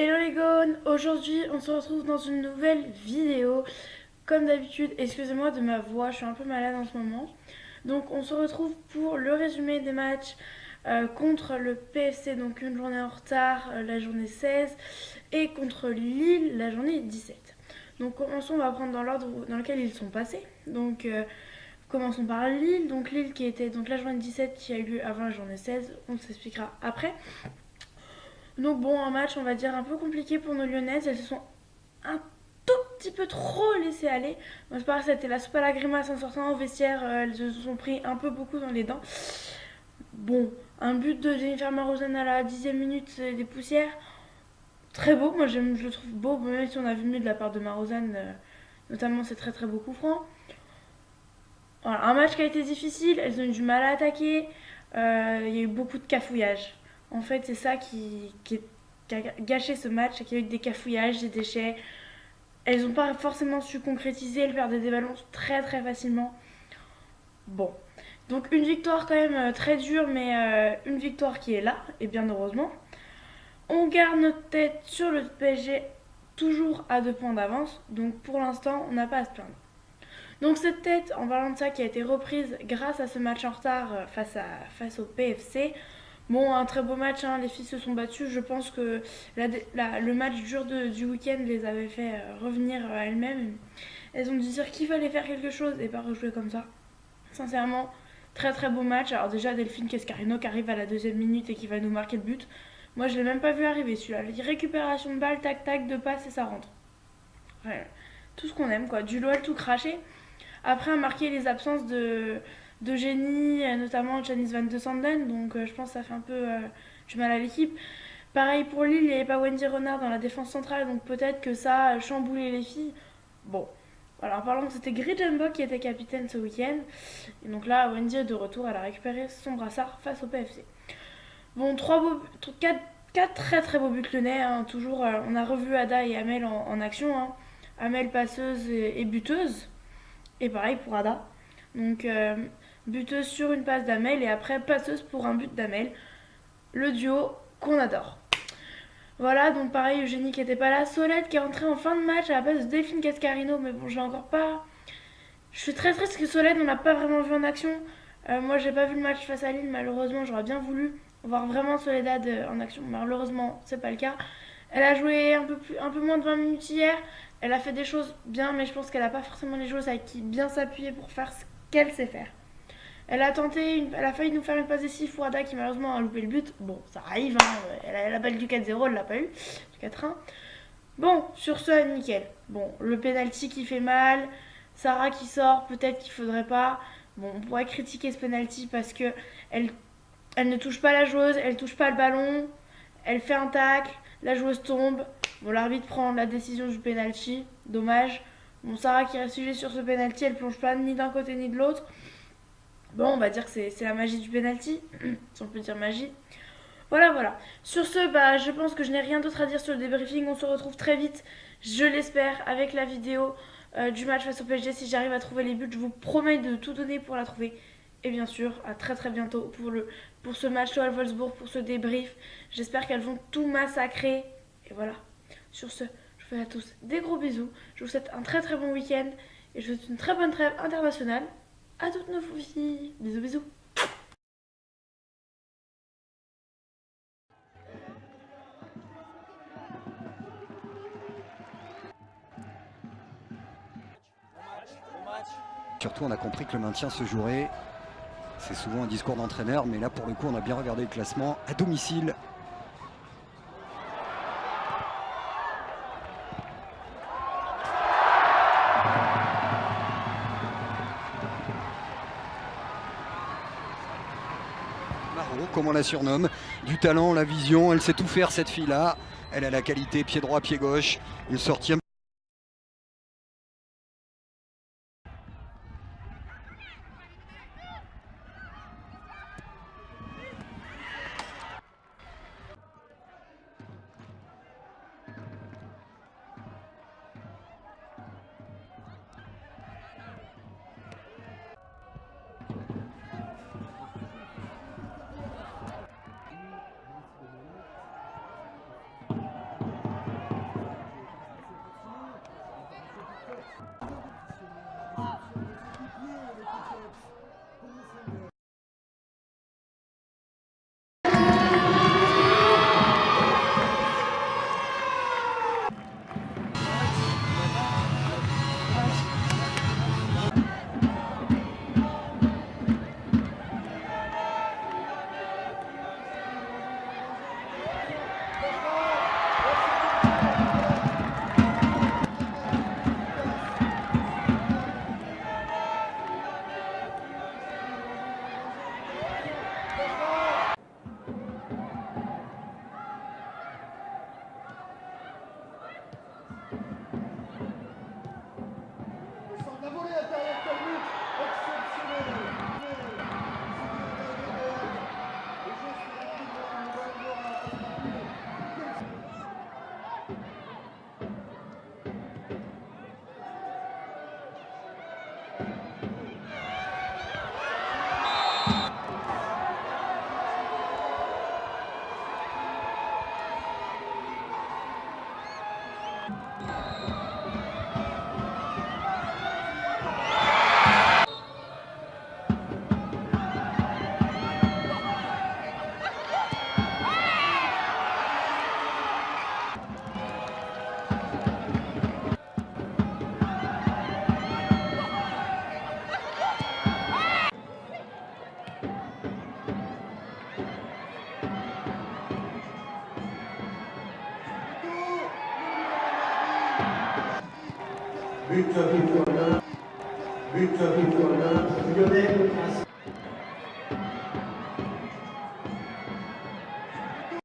Hello les gones, aujourd'hui on se retrouve dans une nouvelle vidéo. Comme d'habitude, excusez-moi de ma voix, je suis un peu malade en ce moment. Donc on se retrouve pour le résumé des matchs contre le PFC, donc une journée en retard, la journée 16, et contre Lille, la journée 17. Donc commençons, on va prendre dans l'ordre dans lequel ils sont passés. Donc commençons par Lille, donc Lille qui était donc la journée 17 qui a eu lieu avant la journée 16, on s'expliquera après. Donc bon, un match, on va dire, un peu compliqué pour nos Lyonnaises. Elles se sont un tout petit peu trop laissées aller. Moi, je pense que c'était la soupe à la grimace en sortant au vestiaire. Elles se sont pris un peu beaucoup dans les dents. Bon, un but de Jennifer Marozan à la 10e minute, c'est des poussières. Très beau, moi je le trouve beau, même si on a vu mieux de la part de Marozan, notamment c'est très très beau coup franc. Voilà, un match qui a été difficile, elles ont eu du mal à attaquer, il y a eu beaucoup de cafouillage. En fait, c'est ça qui a gâché ce match, c'est qu'il y a eu des cafouillages, des déchets. Elles n'ont pas forcément su concrétiser, elles perdaient des ballons très très facilement. Bon, donc une victoire quand même très dure, mais une victoire qui est là, et bien heureusement. On garde notre tête sur le PSG, toujours à 2 points d'avance, donc pour l'instant, on n'a pas à se plaindre. Donc cette tête, en parlant de ça, qui a été reprise grâce à ce match en retard face au PFC. Bon, un très beau match, hein, les filles se sont battues. Je pense que le match dur du week-end les avait fait revenir à elles-mêmes. Elles ont dû dire qu'il fallait faire quelque chose et pas rejouer comme ça. Sincèrement, très très beau match. Alors déjà, Delphine Cascarino qui arrive à la 2e minute et qui va nous marquer le but. Moi, je l'ai même pas vu arriver celui-là. Les récupérations de balles, tac tac, de passe et ça rentre. Ouais, tout ce qu'on aime, quoi. Du LOL tout craché. Après, a marqué les absences de génie, notamment Janice Van de Sanden, donc je pense que ça fait un peu du mal à l'équipe. Pareil pour Lille, il n'y avait pas Wendy Renard dans la défense centrale, donc peut-être que ça a chamboulé les filles. Bon, voilà, en parlant que c'était Grijenbach qui était capitaine ce week-end. Et donc là, Wendy est de retour, elle a récupéré son brassard face au PFC. Bon, 4 très très beaux buts lyonnais, hein. Toujours, on a revu Ada et Amel en action. Hein. Amel passeuse et buteuse. Et pareil pour Ada. Donc buteuse sur une passe d'Amel et après passeuse pour un but d'Amel. Le duo qu'on adore. Voilà, donc pareil, Eugénie qui était pas là. Solène qui est rentrée en fin de match à la place de Delphine Cascarino, mais bon, je l'ai encore pas. Je suis très triste que Solène, on l'a pas vraiment vu en action. Moi, j'ai pas vu le match face à Lille, malheureusement, j'aurais bien voulu voir vraiment Soledad en action. Malheureusement, c'est pas le cas. Elle a joué un peu moins de 20 minutes hier. Elle a fait des choses bien, mais je pense qu'elle n'a pas forcément les joueuses avec qui bien s'appuyer pour faire ce qu'elle sait faire. Elle a failli nous faire une passe décisive pour Ada qui malheureusement a loupé le but. Bon, ça arrive, hein. Elle a la balle du 4-0, elle l'a pas eu. Du 4-1. Bon, sur ce, nickel. Bon, le penalty qui fait mal. Sarah qui sort, peut-être qu'il faudrait pas. Bon, on pourrait critiquer ce penalty parce que elle ne touche pas la joueuse, elle touche pas le ballon, elle fait un tacle, la joueuse tombe. Bon, l'arbitre prend la décision du penalty, dommage. Bon, Sarah qui reste sujet sur ce penalty, elle plonge pas ni d'un côté ni de l'autre. Bon, on va dire que c'est la magie du penalty, si on peut dire magie. Voilà, voilà. Sur ce, bah, je pense que je n'ai rien d'autre à dire sur le débriefing. On se retrouve très vite, je l'espère, avec la vidéo du match face au PSG. Si j'arrive à trouver les buts, je vous promets de tout donner pour la trouver. Et bien sûr, à très très bientôt pour ce match à Wolfsburg, pour ce débrief. J'espère qu'elles vont tout massacrer. Et voilà. Sur ce, je vous fais à tous des gros bisous. Je vous souhaite un très très bon week-end. Et je vous souhaite une très bonne trêve internationale à toutes nos filles. Bisous bisous. Surtout, on a compris que le maintien se jouerait. C'est souvent un discours d'entraîneur, mais là, pour le coup, on a bien regardé le classement à domicile. Marot, comme on la surnomme, du talent, la vision, elle sait tout faire cette fille-là. Elle a la qualité pied droit, pied gauche, une sortie But pour l'un. But pour l'un. Lionel Messi.